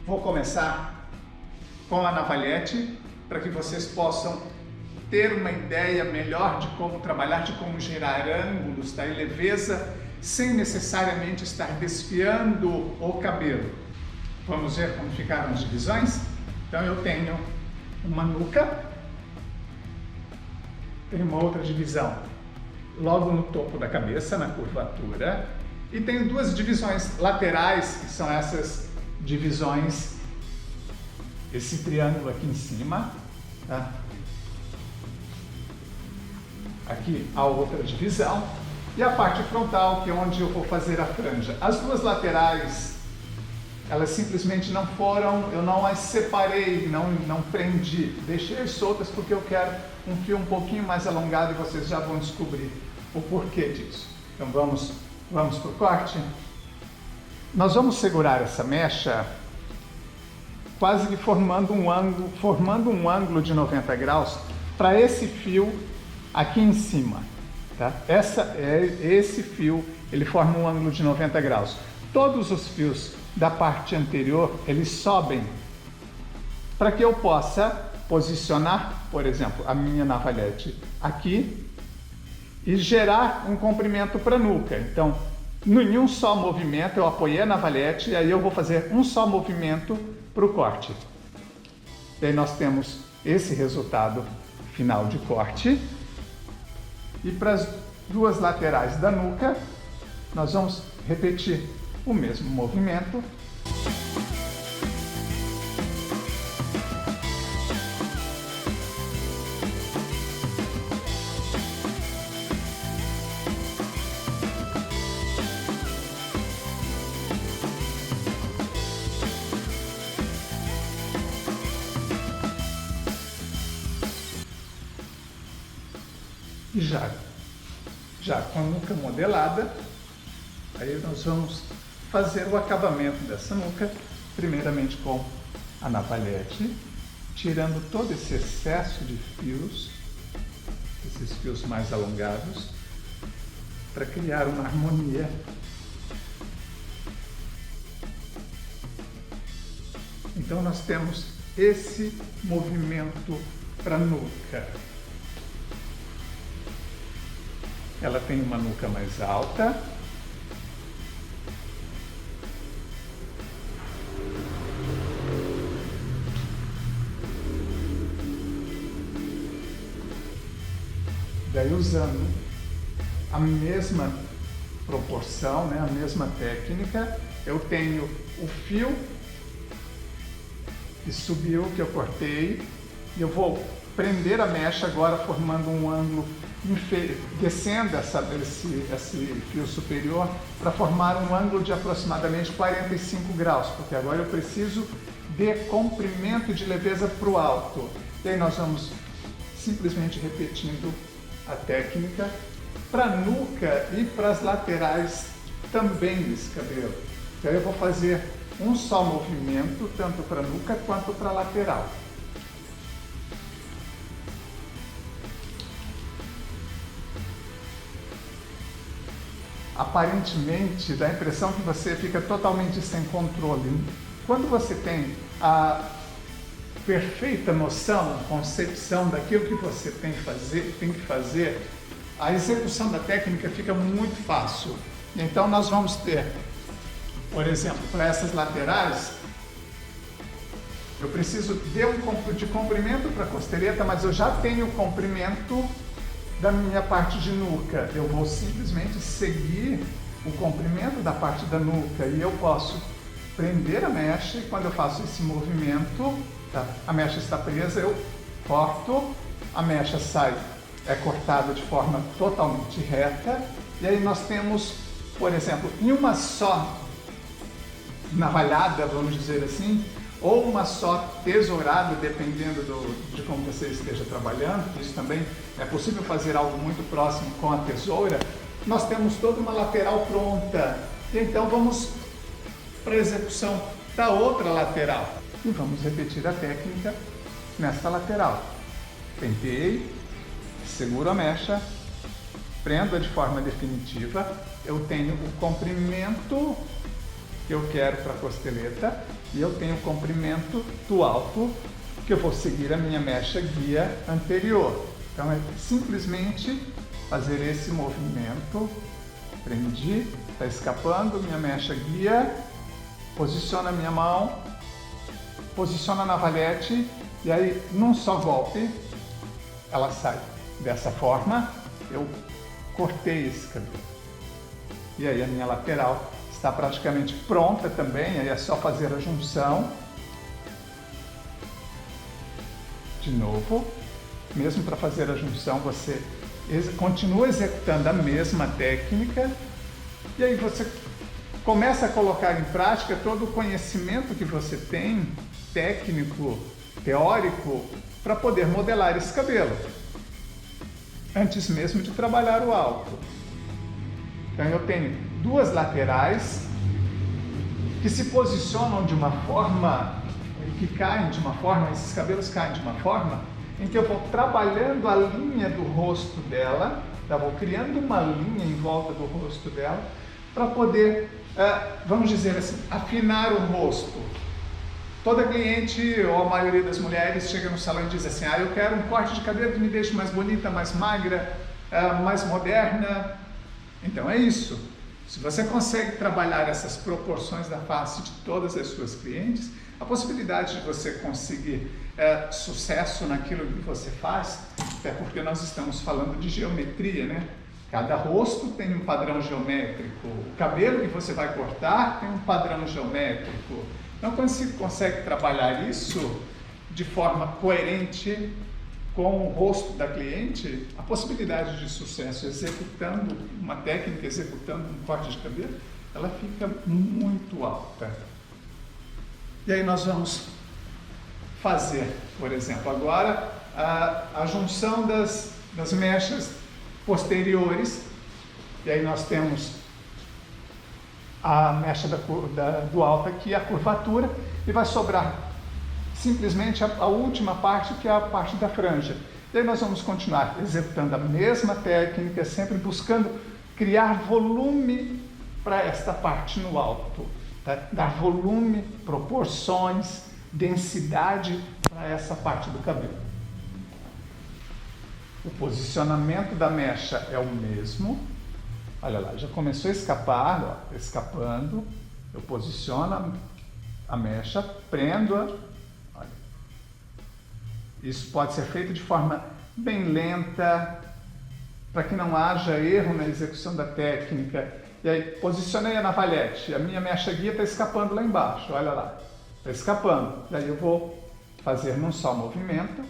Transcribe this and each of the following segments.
Vou começar com a navalhete para que vocês possam ter uma ideia melhor de como trabalhar, de como gerar ângulos, e leveza, sem necessariamente estar desfiando o cabelo. Vamos ver como ficaram as divisões? Então eu tenho uma nuca, tenho uma outra divisão logo no topo da cabeça, na curvatura, e tenho duas divisões laterais, que são essas divisões, esse triângulo aqui em cima, tá? Aqui a outra divisão, e a parte frontal, que é onde eu vou fazer a franja. As duas laterais, elas simplesmente não foram, eu não as separei, não prendi, deixei soltas porque eu quero um fio um pouquinho mais alongado e vocês já vão descobrir o porquê disso. Então vamos para o corte? Nós vamos segurar essa mecha quase que formando um ângulo de 90 graus para esse fio aqui em cima, tá? Esse fio, ele forma um ângulo de 90 graus. Todos os fios da parte anterior, eles sobem para que eu possa posicionar, por exemplo, a minha navalhete aqui e gerar um comprimento para a nuca. Então, em um só movimento, eu apoiei a navalhete e aí eu vou fazer um só movimento para o corte. E aí nós temos esse resultado final de corte. E para as duas laterais da nuca, nós vamos repetir o mesmo movimento. E já com a nuca modelada, aí nós vamos fazer o acabamento dessa nuca, primeiramente com a navalhete, tirando todo esse excesso de fios, esses fios mais alongados, para criar uma harmonia. Então nós temos esse movimento para a nuca. Ela tem uma nuca mais alta. Daí, usando a mesma proporção, né, a mesma técnica, eu tenho o fio que subiu, que eu cortei, e eu vou prender a mecha agora formando um ângulo, descendo esse fio superior para formar um ângulo de aproximadamente 45 graus, porque agora eu preciso de comprimento e de leveza para o alto. E aí nós vamos simplesmente repetindo a técnica para a nuca e para as laterais também desse cabelo. Então eu vou fazer um só movimento, tanto para a nuca quanto para a lateral. Aparentemente dá a impressão que você fica totalmente sem controle. Quando você tem a perfeita noção, concepção daquilo que você tem que fazer, a execução da técnica fica muito fácil. Então nós vamos ter, por exemplo, para essas laterais, eu preciso de comprimento para a costeleta, mas eu já tenho o comprimento da minha parte de nuca. Eu vou simplesmente seguir o comprimento da parte da nuca e eu posso prender a mecha, e quando eu faço esse movimento, tá, a mecha está presa, eu corto, a mecha é cortada de forma totalmente reta, e aí nós temos, por exemplo, em uma só navalhada, vamos dizer assim, ou uma só tesourada, dependendo de como você esteja trabalhando, isso também é possível fazer algo muito próximo com a tesoura. Nós temos toda uma lateral pronta, e então vamos para a execução da outra lateral. E vamos repetir a técnica nesta lateral. Penteei, seguro a mecha, prendo-a de forma definitiva, eu tenho o comprimento que eu quero para a costeleta, e eu tenho o comprimento do alto, que eu vou seguir a minha mecha guia anterior. Então é simplesmente fazer esse movimento, prendi, está escapando, minha mecha guia, posiciona a minha mão, posiciona a navalhete e aí num só golpe ela sai. Dessa forma eu cortei esse cabelo. E aí a minha lateral está praticamente pronta também, aí é só fazer a junção. De novo, mesmo para fazer a junção, você continua executando a mesma técnica e aí você começa a colocar em prática todo o conhecimento que você tem, técnico, teórico, para poder modelar esse cabelo, antes mesmo de trabalhar o alto. Então eu tenho duas laterais que se posicionam de uma forma, que caem de uma forma, esses cabelos caem de uma forma em que eu vou trabalhando a linha do rosto dela, vou criando uma linha em volta do rosto dela para poder, vamos dizer assim, afinar o rosto. Toda cliente, ou a maioria das mulheres, chega no salão e diz assim, eu quero um corte de cabelo que me deixe mais bonita, mais magra, mais moderna. Então é isso. Se você consegue trabalhar essas proporções da face de todas as suas clientes, a possibilidade de você conseguir sucesso naquilo que você faz, até porque nós estamos falando de geometria, né? Cada rosto tem um padrão geométrico, o cabelo que você vai cortar tem um padrão geométrico. Então, quando se consegue trabalhar isso de forma coerente com o rosto da cliente, a possibilidade de sucesso executando uma técnica, executando um corte de cabelo, ela fica muito alta. E aí nós vamos fazer, por exemplo, agora a junção das mechas posteriores, e aí nós temos a mecha do alto aqui, a curvatura, e vai sobrar simplesmente a última parte, que é a parte da franja. E aí nós vamos continuar executando a mesma técnica, sempre buscando criar volume para esta parte no alto, tá? Dar volume, proporções, densidade para essa parte do cabelo. O posicionamento da mecha é o mesmo. Olha lá, já começou a escapar, ó, escapando. Eu posiciono a mecha, prendo-a. Isso pode ser feito de forma bem lenta, para que não haja erro na execução da técnica. E aí, posicionei a navalhete, a minha mecha guia está escapando lá embaixo, olha lá, está escapando. Daí eu vou fazer num só movimento.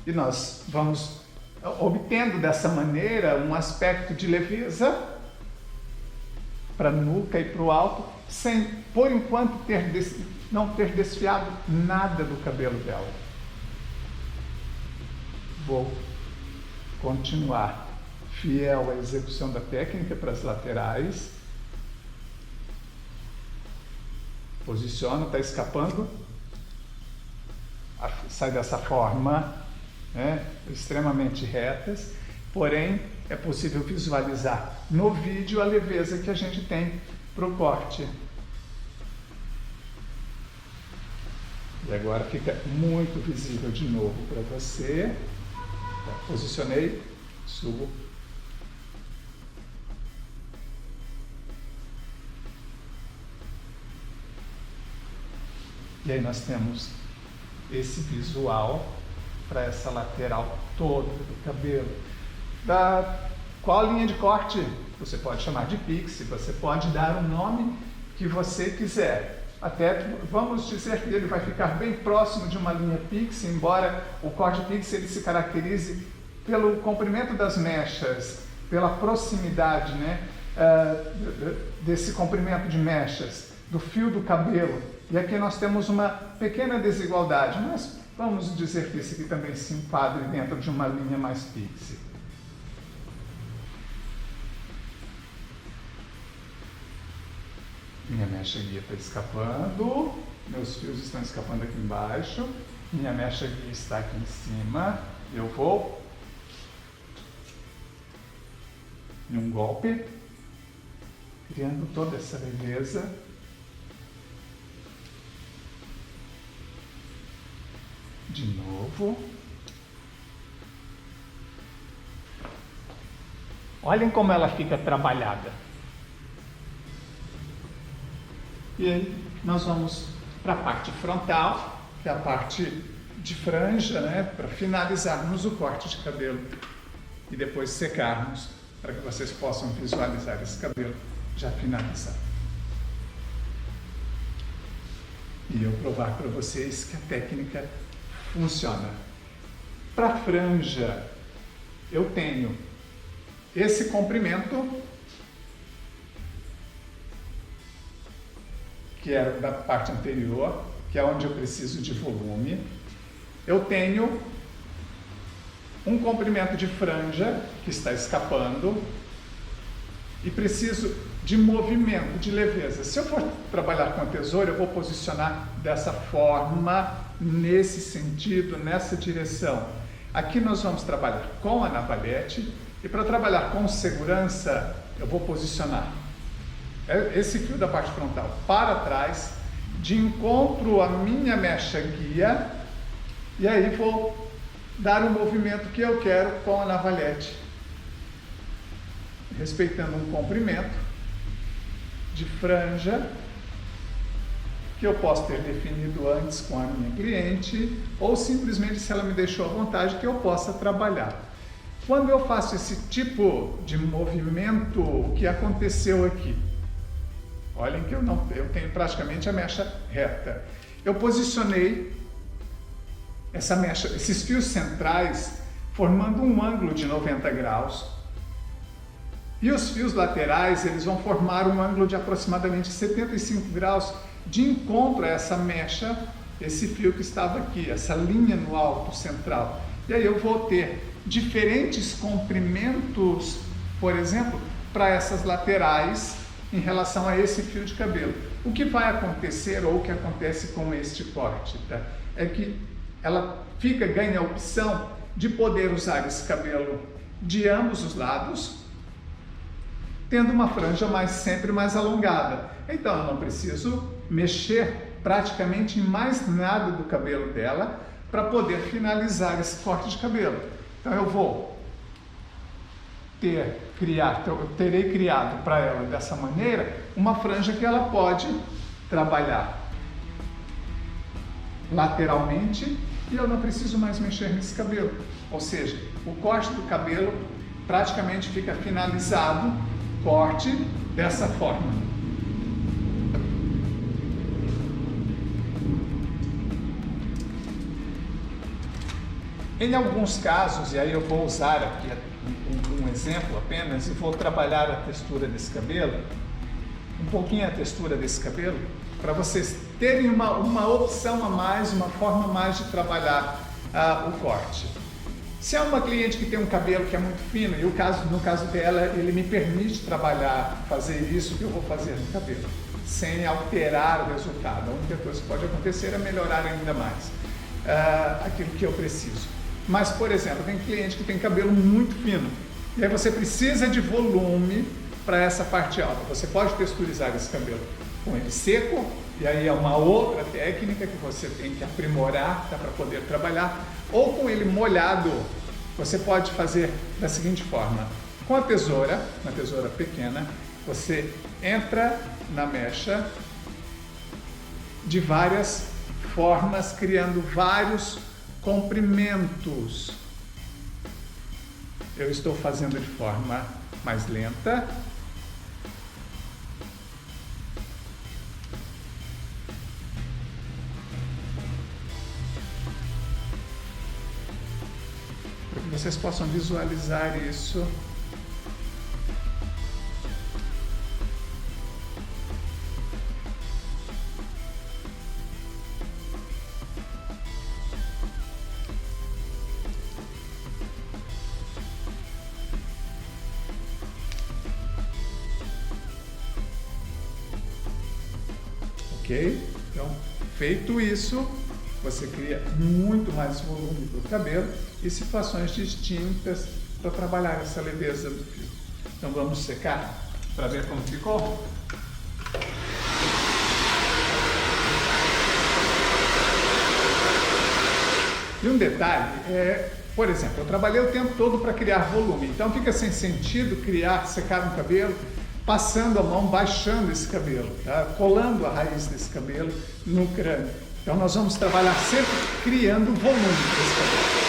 E nós vamos obtendo dessa maneira um aspecto de leveza para a nuca e para o alto, sem, por enquanto, não ter desfiado nada do cabelo dela. Vou continuar fiel à execução da técnica para as laterais. Posiciono, está escapando. Sai dessa forma, né, extremamente retas, porém é possível visualizar no vídeo a leveza que a gente tem para o corte. E agora fica muito visível de novo para você. Posicionei, subo. E aí nós temos esse visual para essa lateral toda do cabelo. Qual a linha de corte? Você pode chamar de pixie, você pode dar o nome que você quiser. Até vamos dizer que ele vai ficar bem próximo de uma linha pixie, embora o corte pixie ele se caracterize pelo comprimento das mechas, pela proximidade, né, desse comprimento de mechas, do fio do cabelo. E aqui nós temos uma pequena desigualdade, mas vamos dizer que esse aqui também se enquadre dentro de uma linha mais pixie. Minha mecha guia está escapando, meus fios estão escapando aqui embaixo, minha mecha guia está aqui em cima, eu vou em um golpe, criando toda essa leveza. De novo. Olhem como ela fica trabalhada. E aí nós vamos para a parte frontal, que é a parte de franja, né, para finalizarmos o corte de cabelo e depois secarmos, para que vocês possam visualizar esse cabelo já finalizado. E eu provar para vocês que a técnica funciona. Para franja, eu tenho esse comprimento, que é da parte anterior, que é onde eu preciso de volume. Eu tenho um comprimento de franja que está escapando e preciso de movimento, de leveza. Se eu for trabalhar com a tesoura, eu vou posicionar dessa forma, nesse sentido, nessa direção. Aqui nós vamos trabalhar com a navalhete e para trabalhar com segurança, eu vou posicionar esse fio da parte frontal para trás, de encontro à minha mecha guia, e aí vou dar o movimento que eu quero com a navalhete, respeitando um comprimento de franja que eu posso ter definido antes com a minha cliente, ou simplesmente, se ela me deixou à vontade, que eu possa trabalhar. Quando eu faço esse tipo de movimento, o que aconteceu aqui? Olhem que eu tenho praticamente a mecha reta. Eu posicionei essa mecha, esses fios centrais, formando um ângulo de 90 graus. E os fios laterais, eles vão formar um ângulo de aproximadamente 75 graus de encontro a essa mecha, esse fio que estava aqui, essa linha no alto central. E aí eu vou ter diferentes comprimentos, por exemplo, para essas laterais, em relação a esse fio de cabelo. O que vai acontecer, ou o que acontece com este corte, tá? É que ela ganha a opção de poder usar esse cabelo de ambos os lados, tendo uma franja sempre mais alongada. Então eu não preciso mexer praticamente em mais nada do cabelo dela para poder finalizar esse corte de cabelo. Então eu vou terei criado para ela dessa maneira uma franja que ela pode trabalhar lateralmente e eu não preciso mais mexer nesse cabelo. Ou seja, o corte do cabelo praticamente fica finalizado, corte dessa forma. Em alguns casos, e aí eu vou usar aqui um exemplo apenas, e vou trabalhar a textura desse cabelo, um pouquinho a textura desse cabelo, para vocês terem uma opção a mais, uma forma a mais de trabalhar o corte. Se é uma cliente que tem um cabelo que é muito fino, e no caso dela, ele me permite trabalhar, fazer isso que eu vou fazer no cabelo, sem alterar o resultado. A única coisa que pode acontecer é melhorar ainda mais aquilo que eu preciso. Mas, por exemplo, tem cliente que tem cabelo muito fino, e aí você precisa de volume para essa parte alta. Você pode texturizar esse cabelo com ele seco, e aí é uma outra técnica que você tem que aprimorar para poder trabalhar, ou com ele molhado. Você pode fazer da seguinte forma: com a tesoura, uma tesoura pequena, você entra na mecha de várias formas, criando vários comprimentos. Eu estou fazendo de forma mais lenta. Para que vocês possam visualizar isso. Ok? Então, feito isso, você cria muito mais volume para o cabelo e situações distintas para trabalhar essa leveza do fio. Então vamos secar? para ver como ficou? E um detalhe por exemplo, eu trabalhei o tempo todo para criar volume, então fica sem sentido secar um cabelo, passando a mão, baixando esse cabelo, tá? Colando a raiz desse cabelo no crânio. Então nós vamos trabalhar sempre criando volume para esse cabelo.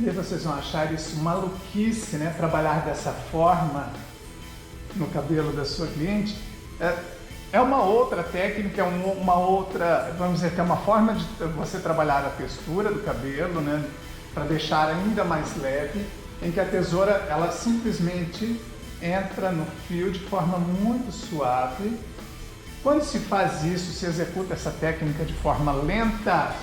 E vocês vão achar isso maluquice, né? Trabalhar dessa forma no cabelo da sua cliente. É uma outra técnica, uma outra, vamos dizer, que é uma forma de você trabalhar a textura do cabelo, né? Para deixar ainda mais leve, em que a tesoura, ela simplesmente entra no fio de forma muito suave. Quando se faz isso, se executa essa técnica de forma lenta,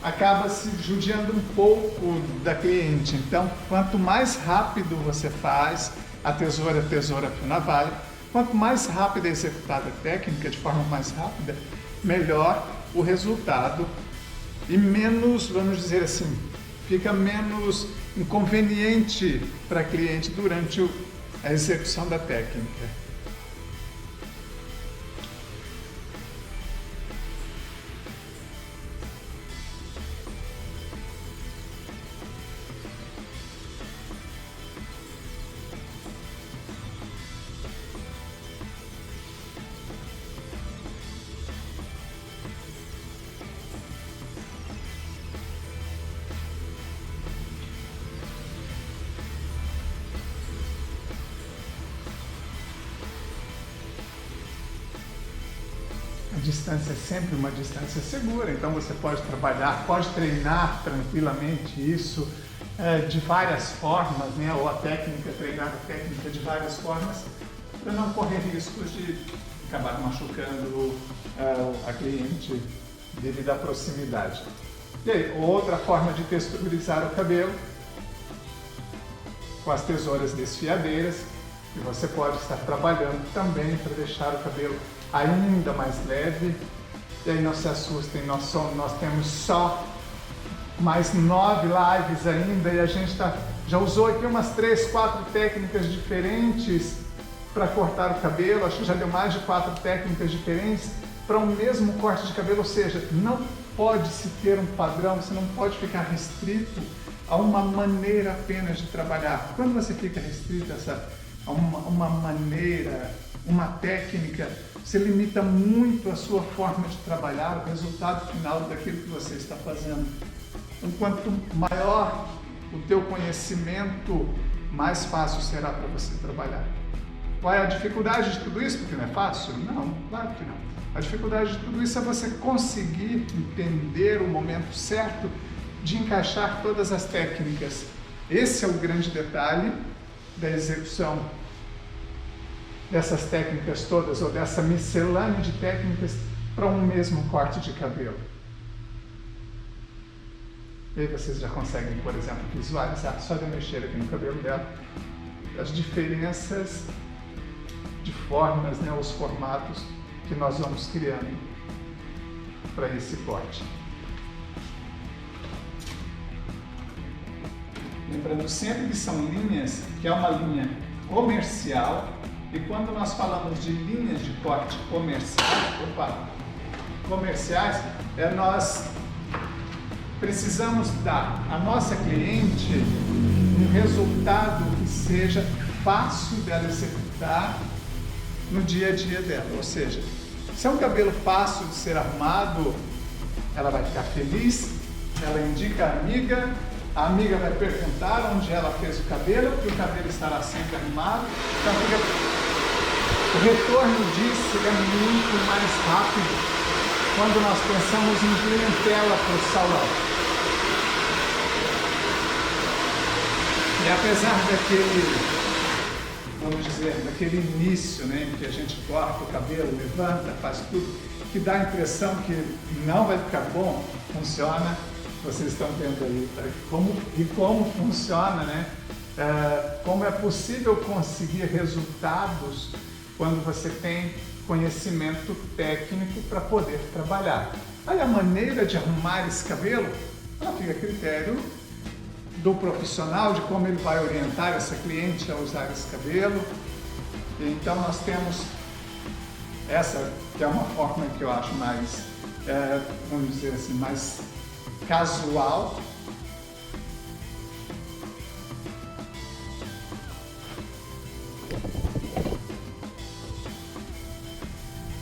acaba se judiando um pouco da cliente. Então, quanto mais rápido você faz a tesoura, fio, navalha, quanto mais rápida é executada a técnica, de forma mais rápida, melhor o resultado e menos, vamos dizer assim, fica menos inconveniente para a cliente durante a execução da técnica. A distância é sempre uma distância segura, então você pode trabalhar, pode treinar tranquilamente isso de várias formas, né? Ou treinar a técnica de várias formas, para não correr riscos de acabar machucando a cliente devido à proximidade. E aí, outra forma de texturizar o cabelo, com as tesouras desfiadeiras, que você pode estar trabalhando também para deixar o cabelo ainda mais leve. E aí não se assustem, nós temos só mais 9 lives ainda e a gente já usou aqui umas 3, 4 técnicas diferentes para cortar o cabelo. Acho que já deu mais de 4 técnicas diferentes para um mesmo corte de cabelo, ou seja, não pode se ter um padrão, você não pode ficar restrito a uma maneira apenas de trabalhar. Quando você fica restrito a uma maneira, uma técnica, você limita muito a sua forma de trabalhar, o resultado final daquilo que você está fazendo. Então, quanto maior o teu conhecimento, mais fácil será para você trabalhar. Qual é a dificuldade de tudo isso? Porque não é fácil? Não, claro que não. A dificuldade de tudo isso é você conseguir entender o momento certo de encaixar todas as técnicas. Esse é o grande detalhe da execução dessas técnicas todas, ou dessa miscelânea de técnicas para um mesmo corte de cabelo. E aí vocês já conseguem, por exemplo, visualizar, só de mexer aqui no cabelo dela, as diferenças de formas, né, os formatos que nós vamos criando para esse corte. Lembrando sempre que são linhas, que é uma linha comercial, e quando nós falamos de linhas de corte comerciais, nós precisamos dar à nossa cliente um resultado que seja fácil dela executar no dia a dia dela. Ou seja, se é um cabelo fácil de ser arrumado, ela vai ficar feliz, ela indica a amiga A amiga vai perguntar onde ela fez o cabelo, porque o cabelo estará sempre arrumado. Então, o retorno disso é muito mais rápido quando nós pensamos em clientela para o salão. E apesar daquele, vamos dizer, daquele início, né, em que a gente corta o cabelo, levanta, faz tudo, que dá a impressão que não vai ficar bom, funciona. Vocês estão vendo aí como funciona, né? Como é possível conseguir resultados quando você tem conhecimento técnico para poder trabalhar. Aí a maneira de arrumar esse cabelo, ela fica a critério do profissional, de como ele vai orientar essa cliente a usar esse cabelo. Então nós temos essa, que é uma forma que eu acho mais, vamos dizer assim, mais casual.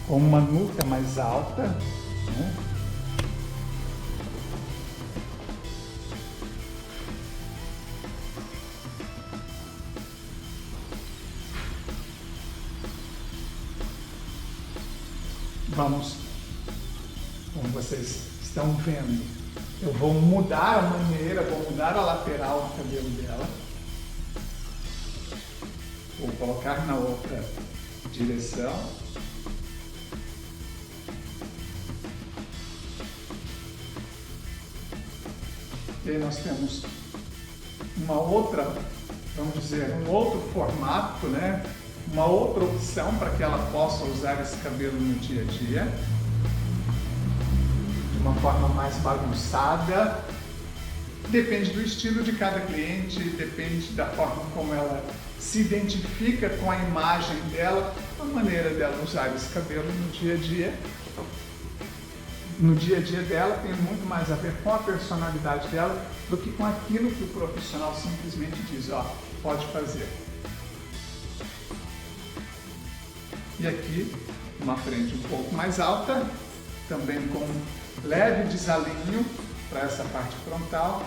Com uma nuca mais alta, né? Vamos, como vocês estão vendo, eu vou mudar a maneira, vou mudar a lateral do cabelo dela. Vou colocar na outra direção. E aí nós temos uma outra, vamos dizer, um outro formato, né? Uma outra opção para que ela possa usar esse cabelo no dia a dia. De uma forma mais bagunçada. Depende do estilo de cada cliente, depende da forma como ela se identifica com a imagem dela, a maneira dela usar esse cabelo no dia a dia. No dia a dia dela tem muito mais a ver com a personalidade dela do que com aquilo que o profissional simplesmente diz, ó, pode fazer. E aqui, uma frente um pouco mais alta, também com um leve desalinho para essa parte frontal.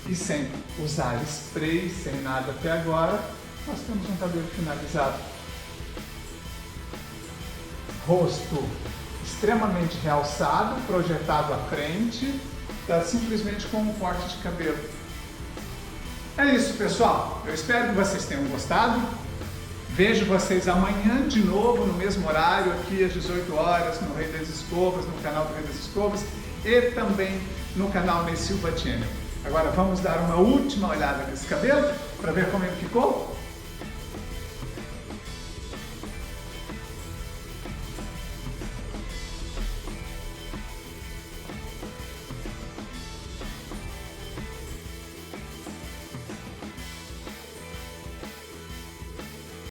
E sem usar spray, sem nada até agora, nós temos um cabelo finalizado. Rosto extremamente realçado, projetado à frente, simplesmente com um corte de cabelo. É isso, pessoal. Eu espero que vocês tenham gostado. Vejo vocês amanhã de novo, no mesmo horário, aqui às 18 horas, no Rei das Escovas, no canal do Rei das Escovas e também no canal Ney Silva Channel. Agora vamos dar uma última olhada nesse cabelo para ver como ele ficou?